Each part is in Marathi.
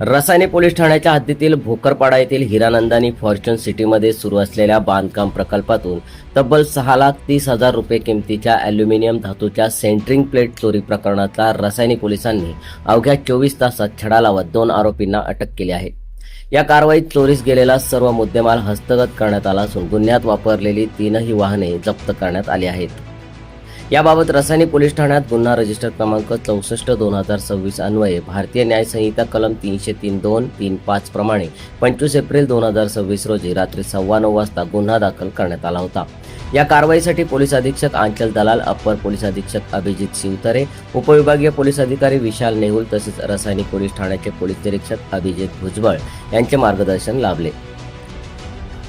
रसायने पोलीस ठाण्याच्या हद्दीतील भोकरपाडा येथील हिरानंदानी फॉर्च्यून सिटीमध्ये सुरू असलेल्या बांधकाम प्रकल्पातून तब्बल 6,30,000 रुपये किमतीच्या अॅल्युमिनियम धातूच्या सेंटरिंग प्लेट चोरी प्रकरणातला रसायने पोलिसांनी अवघ्या 24 तासात छडा लावत 2 आरोपींना अटक केली आहे। या कारवाईत चोरीस गेलेला सर्व मुद्देमाल हस्तगत करण्यात आला असून गुन्ह्यात वापरलेली 3ही वाहने जप्त करण्यात आली आहेत। याबाबत रसायने पोलीस ठाण्यात गुन्हा रजिस्टर क्रमांक 64/2026 अन्वये भारतीय न्याय संहिता कलम 303(2)(3)(5) प्रमाणे 25 एप्रिल 2026 रोजी रात्री 9:15 वाजता गुन्हा दाखल करण्यात आला होता। या कारवाईसाठी पोलीस अधीक्षक आंचल दलाल, अप्पर पोलीस अधीक्षक अभिजित शिवतरे, उपविभागीय पोलीस अधिकारी विशाल नेहुल तसेच रसायने पोलीस ठाण्याचे पोलीस निरीक्षक अभिजित भुजबळ यांचे मार्गदर्शन लाभले।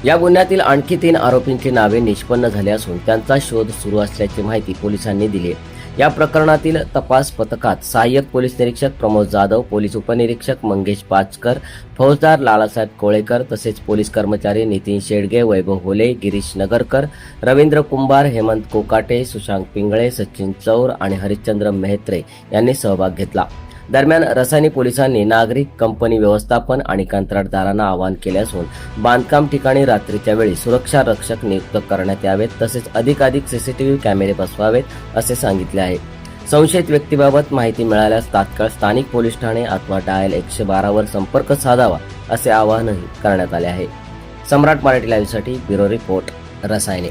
या गुन्ह्यातील आणखी 3 आरोपींची नावे निष्पन्न झाली असून त्यांचा शोध सुरू असल्याची माहिती पोलिसांनी दिली आहे। या प्रकरणातील तपास पथकात सहाय्यक पोलीस निरीक्षक प्रमोद जाधव, पोलीस उपनिरीक्षक मंगेश पाचकर, फौजदार लालासाहेब कोळेकर तसेच पोलीस कर्मचारी नितीन शेडगे, वैभव होले, गिरीश नगरकर, रवींद्र कुंभार, हेमंत कोकाटे, सुशांत पिंगळे, सचिन चौर आणि हरिश्चंद्र मेहत्रे यांनी सहभाग घेतला। दरम्यान रसायने पोलिसांनी नागरिक, कंपनी व्यवस्थापन आणि कंत्राटदारांना आवाहन केले असून बांधकाम ठिकाणी रात्रीच्या वेळी सुरक्षा रक्षक नियुक्त करण्यात यावेत तसेच अधिकाधिक सीसीटीव्ही कॅमेरे बसवावेत असे सांगितले आहे। संशयित व्यक्तीबाबत माहिती मिळाल्यास तात्काळ स्थानिक पोलीस ठाणे अथवा डायल 112 वर संपर्क साधावा असे आवाहनही करण्यात आले आहे। सम्राट मराठी लाईव्हसाठी ब्युरो रिपोर्ट, रसायने।